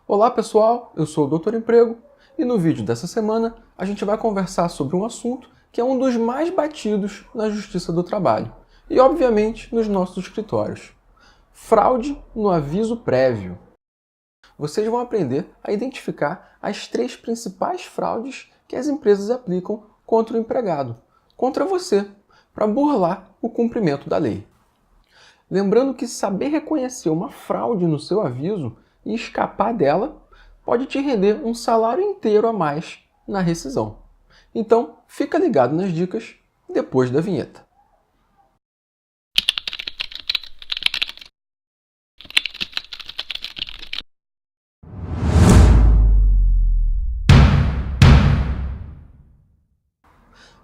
Olá pessoal, eu sou o Doutor Emprego e no vídeo dessa semana a gente vai conversar sobre um assunto que é um dos mais batidos na Justiça do Trabalho e obviamente nos nossos escritórios. Fraude no aviso prévio. Vocês vão aprender a identificar as 3 principais fraudes que as empresas aplicam contra o empregado, contra você, para burlar o cumprimento da lei. Lembrando que saber reconhecer uma fraude no seu aviso e escapar dela pode te render um salário inteiro a mais na rescisão. Então, fica ligado nas dicas depois da vinheta.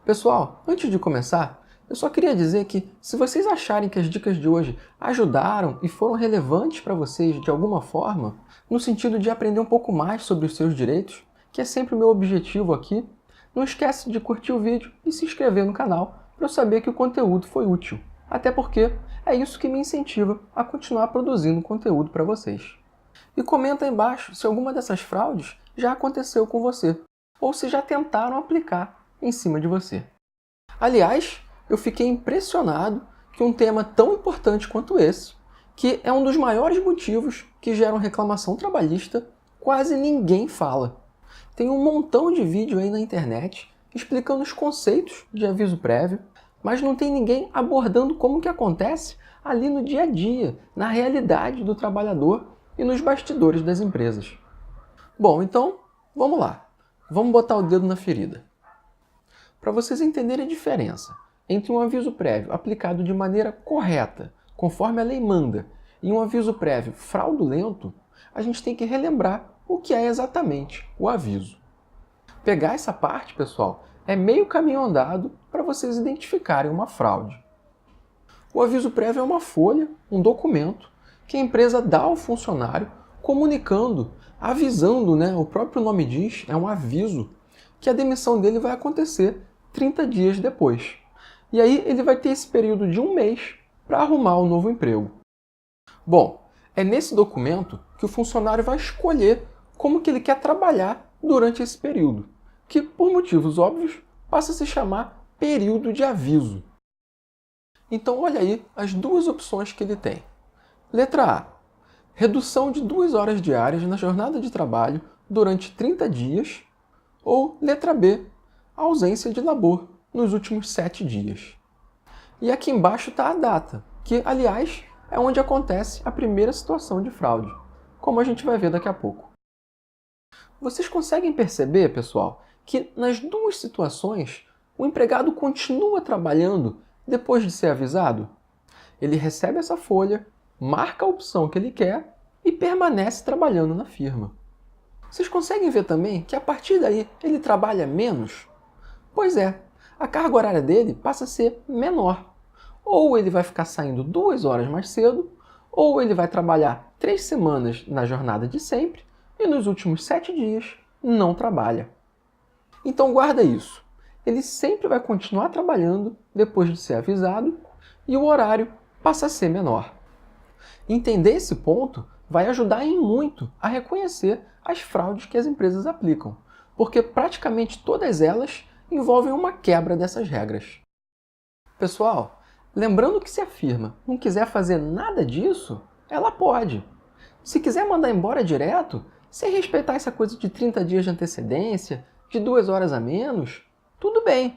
Pessoal, antes de começar, eu só queria dizer que se vocês acharem que as dicas de hoje ajudaram e foram relevantes para vocês de alguma forma, no sentido de aprender um pouco mais sobre os seus direitos, que é sempre o meu objetivo aqui, não esquece de curtir o vídeo e se inscrever no canal para eu saber que o conteúdo foi útil. Até porque é isso que me incentiva a continuar produzindo conteúdo para vocês. E comenta aí embaixo se alguma dessas fraudes já aconteceu com você, ou se já tentaram aplicar em cima de você. Aliás, eu fiquei impressionado que um tema tão importante quanto esse, que é um dos maiores motivos que geram reclamação trabalhista, quase ninguém fala. Tem um montão de vídeo aí na internet explicando os conceitos de aviso prévio, mas não tem ninguém abordando como que acontece ali no dia a dia, na realidade do trabalhador e nos bastidores das empresas. Bom, então, vamos lá. Vamos botar o dedo na ferida. Para vocês entenderem a diferença entre um aviso prévio aplicado de maneira correta, conforme a lei manda, e um aviso prévio fraudulento, a gente tem que relembrar o que é exatamente o aviso. Pegar essa parte, pessoal, é meio caminho andado para vocês identificarem uma fraude. O aviso prévio é uma folha, um documento, que a empresa dá ao funcionário comunicando, avisando, o próprio nome diz, é um aviso, que a demissão dele vai acontecer 30 dias depois. E aí ele vai ter esse período de 1 mês para arrumar um novo emprego. Bom, é nesse documento que o funcionário vai escolher como que ele quer trabalhar durante esse período, que por motivos óbvios passa a se chamar período de aviso. Então olha aí as 2 opções que ele tem. Letra A. Redução de 2 horas diárias na jornada de trabalho durante 30 dias. Ou letra B. Ausência de labor nos últimos 7 dias. E aqui embaixo está a data, que, aliás, é onde acontece a primeira situação de fraude, como a gente vai ver daqui a pouco. Vocês conseguem perceber, pessoal, que nas 2 situações o empregado continua trabalhando depois de ser avisado? Ele recebe essa folha, marca a opção que ele quer e permanece trabalhando na firma. Vocês conseguem ver também que a partir daí ele trabalha menos? Pois é, a carga horária dele passa a ser menor. Ou ele vai ficar saindo 2 horas mais cedo, ou ele vai trabalhar 3 semanas na jornada de sempre e nos últimos 7 dias não trabalha. Então guarda isso. Ele sempre vai continuar trabalhando depois de ser avisado e o horário passa a ser menor. Entender esse ponto vai ajudar em muito a reconhecer as fraudes que as empresas aplicam, porque praticamente todas elas envolvem uma quebra dessas regras. Pessoal, lembrando que se a firma não quiser fazer nada disso, ela pode. Se quiser mandar embora direto, sem respeitar essa coisa de 30 dias de antecedência, de 2 horas a menos, tudo bem.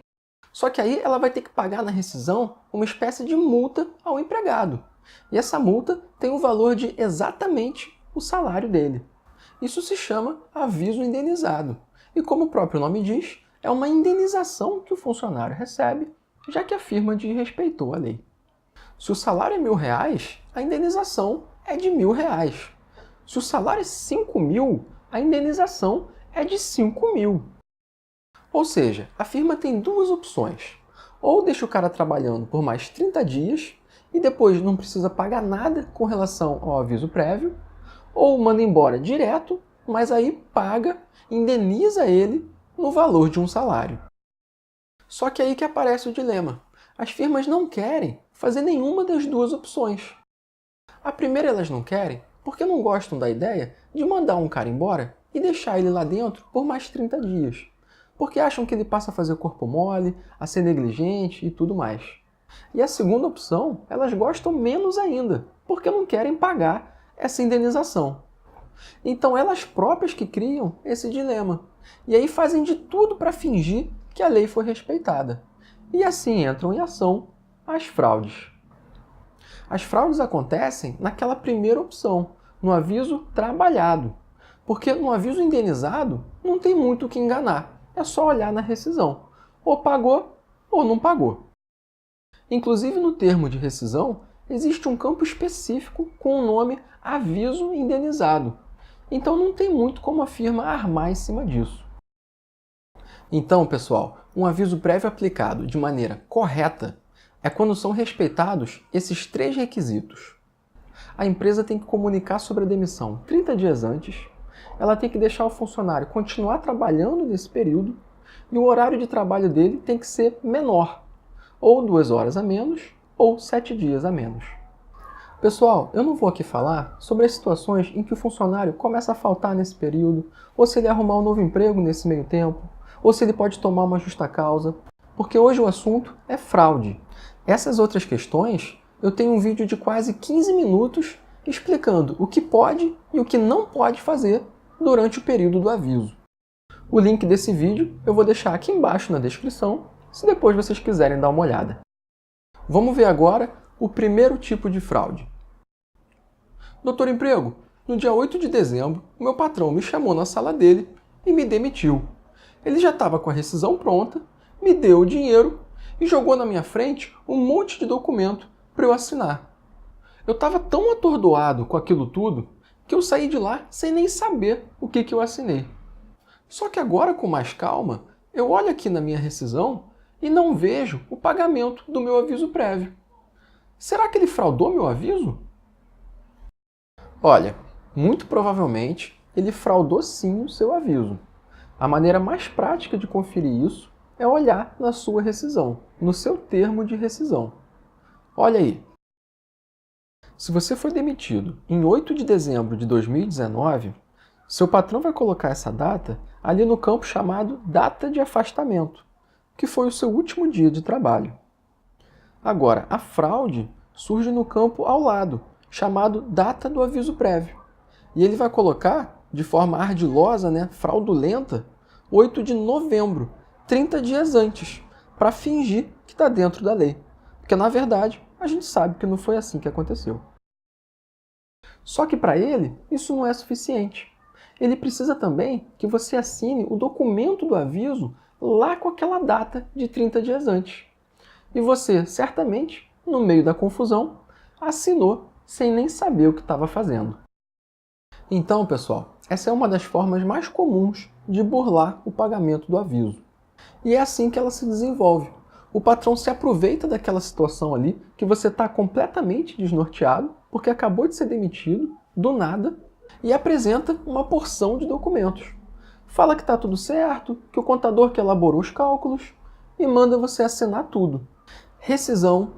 Só que aí ela vai ter que pagar na rescisão uma espécie de multa ao empregado. E essa multa tem o valor de exatamente o salário dele. Isso se chama aviso indenizado. E como o próprio nome diz, é uma indenização que o funcionário recebe, já que a firma desrespeitou a lei. Se o salário é R$1.000, a indenização é de R$1.000. Se o salário é 5.000, a indenização é de 5.000. Ou seja, a firma tem 2 opções. Ou deixa o cara trabalhando por mais 30 dias e depois não precisa pagar nada com relação ao aviso prévio, ou manda embora direto, mas aí paga, indeniza ele no valor de um salário. Só que aí que aparece o dilema. As firmas não querem fazer nenhuma das 2 opções. A primeira elas não querem porque não gostam da ideia de mandar um cara embora e deixar ele lá dentro por mais 30 dias, porque acham que ele passa a fazer corpo mole, a ser negligente e tudo mais. E a segunda opção, elas gostam menos ainda, porque não querem pagar essa indenização. Então elas próprias que criam esse dilema, e aí fazem de tudo para fingir que a lei foi respeitada. E assim entram em ação as fraudes. As fraudes acontecem naquela primeira opção, no aviso trabalhado, porque no aviso indenizado não tem muito o que enganar, é só olhar na rescisão, ou pagou ou não pagou. Inclusive no termo de rescisão existe um campo específico com o nome aviso indenizado, então não tem muito como a firma armar em cima disso. Então, pessoal, um aviso prévio aplicado de maneira correta é quando são respeitados esses 3 requisitos. A empresa tem que comunicar sobre a demissão 30 dias antes, ela tem que deixar o funcionário continuar trabalhando nesse período e o horário de trabalho dele tem que ser menor, ou 2 horas a menos, ou 7 dias a menos. Pessoal, eu não vou aqui falar sobre as situações em que o funcionário começa a faltar nesse período, ou se ele arrumar um novo emprego nesse meio tempo, ou se ele pode tomar uma justa causa, porque hoje o assunto é fraude. Essas outras questões, eu tenho um vídeo de quase 15 minutos explicando o que pode e o que não pode fazer durante o período do aviso. O link desse vídeo eu vou deixar aqui embaixo na descrição, se depois vocês quiserem dar uma olhada. Vamos ver agora o primeiro tipo de fraude. Doutor Emprego, no dia 8 de dezembro, o meu patrão me chamou na sala dele e me demitiu. Ele já estava com a rescisão pronta, me deu o dinheiro e jogou na minha frente um monte de documento para eu assinar. Eu estava tão atordoado com aquilo tudo que eu saí de lá sem nem saber o que eu assinei. Só que agora, com mais calma, eu olho aqui na minha rescisão e não vejo o pagamento do meu aviso prévio. Será que ele fraudou meu aviso? Olha, muito provavelmente ele fraudou sim o seu aviso. A maneira mais prática de conferir isso é olhar na sua rescisão, no seu termo de rescisão. Olha aí. Se você foi demitido em 8 de dezembro de 2019, seu patrão vai colocar essa data ali no campo chamado data de afastamento, que foi o seu último dia de trabalho. Agora, a fraude surge no campo ao lado, chamado data do aviso prévio. E ele vai colocar, de forma ardilosa, fraudulenta, 8 de novembro, 30 dias antes, para fingir que está dentro da lei. Porque, na verdade, a gente sabe que não foi assim que aconteceu. Só que para ele, isso não é suficiente. Ele precisa também que você assine o documento do aviso lá com aquela data de 30 dias antes. E você, certamente, no meio da confusão, assinou sem nem saber o que estava fazendo. Então, pessoal, essa é uma das formas mais comuns de burlar o pagamento do aviso. E é assim que ela se desenvolve. O patrão se aproveita daquela situação ali que você está completamente desnorteado, porque acabou de ser demitido, do nada, e apresenta uma porção de documentos. Fala que está tudo certo, que o contador que elaborou os cálculos, e manda você assinar tudo. Rescisão,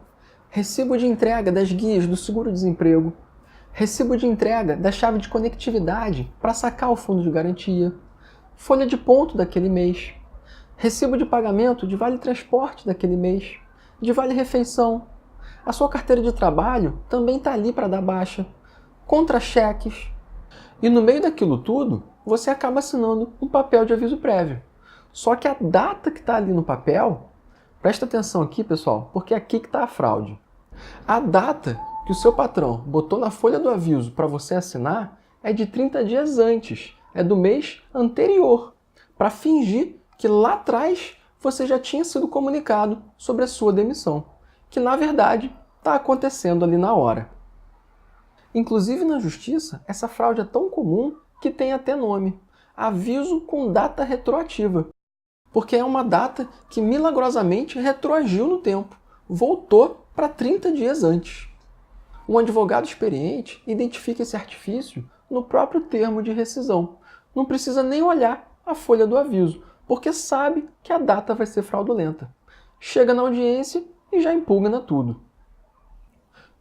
recibo de entrega das guias do seguro-desemprego, recibo de entrega da chave de conectividade para sacar o fundo de garantia, folha de ponto daquele mês, recibo de pagamento de vale-transporte daquele mês, de vale-refeição. A sua carteira de trabalho também está ali para dar baixa, contra-cheques. E no meio daquilo tudo, você acaba assinando um papel de aviso prévio. Só que a data que está ali no papel, presta atenção aqui, pessoal, porque é aqui que está a fraude. A data que o seu patrão botou na folha do aviso para você assinar é de 30 dias antes, é do mês anterior, para fingir que lá atrás você já tinha sido comunicado sobre a sua demissão, que na verdade está acontecendo ali na hora. Inclusive na justiça, essa fraude é tão comum que tem até nome, aviso com data retroativa, porque é uma data que milagrosamente retroagiu no tempo, voltou para 30 dias antes. Um advogado experiente identifica esse artifício no próprio termo de rescisão. Não precisa nem olhar a folha do aviso, porque sabe que a data vai ser fraudulenta. Chega na audiência e já impugna tudo.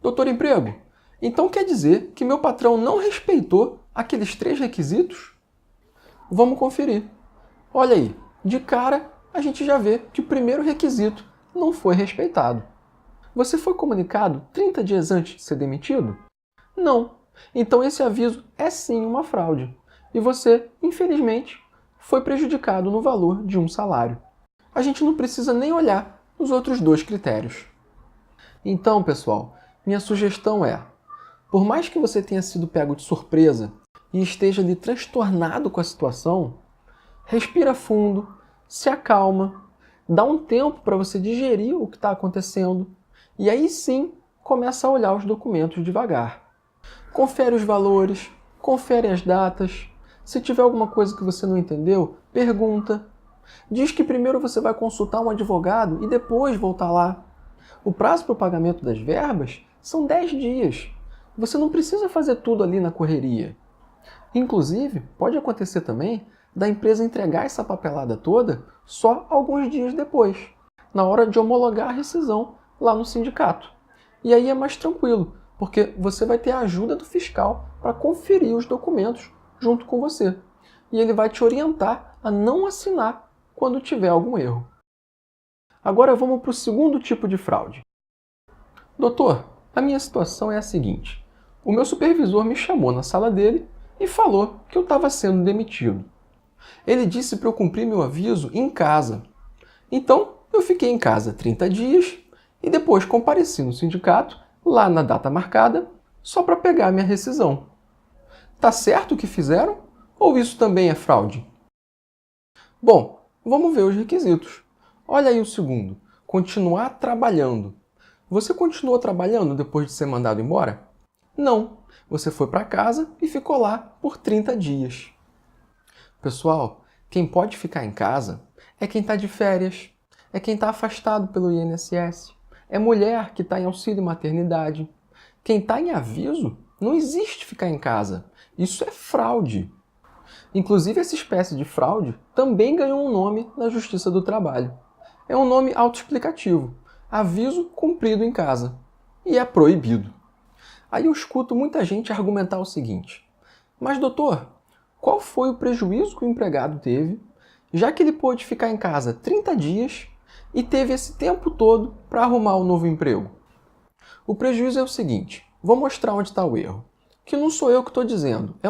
Doutor Emprego, Então quer dizer que meu patrão não respeitou aqueles 3 requisitos? Vamos conferir. Olha aí, de cara a gente já vê que o primeiro requisito não foi respeitado. Você foi comunicado 30 dias antes de ser demitido? Não. Então esse aviso é sim uma fraude. E você, infelizmente, foi prejudicado no valor de um salário. A gente não precisa nem olhar os outros 2 critérios. Então, pessoal, minha sugestão é: por mais que você tenha sido pego de surpresa e esteja ali transtornado com a situação, respira fundo, se acalma, dá um tempo para você digerir o que está acontecendo e aí sim começa a olhar os documentos devagar. Confere os valores, confere as datas. Se tiver alguma coisa que você não entendeu, pergunta. Diz que primeiro você vai consultar um advogado e depois voltar lá. O prazo para o pagamento das verbas são 10 dias. Você não precisa fazer tudo ali na correria. Inclusive, pode acontecer também da empresa entregar essa papelada toda só alguns dias depois, na hora de homologar a rescisão lá no sindicato. E aí é mais tranquilo, porque você vai ter a ajuda do fiscal para conferir os documentos junto com você. E ele vai te orientar a não assinar quando tiver algum erro. Agora vamos para o segundo tipo de fraude. Doutor, a minha situação é a seguinte. O meu supervisor me chamou na sala dele e falou que eu estava sendo demitido. Ele disse para eu cumprir meu aviso em casa. Então, eu fiquei em casa 30 dias e depois compareci no sindicato, lá na data marcada, só para pegar minha rescisão. Tá certo o que fizeram? Ou isso também é fraude? Bom, vamos ver os requisitos. Olha aí o segundo. Continuar trabalhando. Você continuou trabalhando depois de ser mandado embora? Não. Você foi para casa e ficou lá por 30 dias. Pessoal, quem pode ficar em casa é quem está de férias, é quem está afastado pelo INSS, é mulher que está em auxílio maternidade. Quem está em aviso, não existe ficar em casa. Isso é fraude. Inclusive, essa espécie de fraude também ganhou um nome na Justiça do Trabalho. É um nome autoexplicativo. Aviso cumprido em casa. E é proibido. Aí eu escuto muita gente argumentar o seguinte: mas doutor, qual foi o prejuízo que o empregado teve, já que ele pôde ficar em casa 30 dias e teve esse tempo todo para arrumar um novo emprego? O prejuízo é o seguinte, vou mostrar onde está o erro, que não sou eu que estou dizendo, é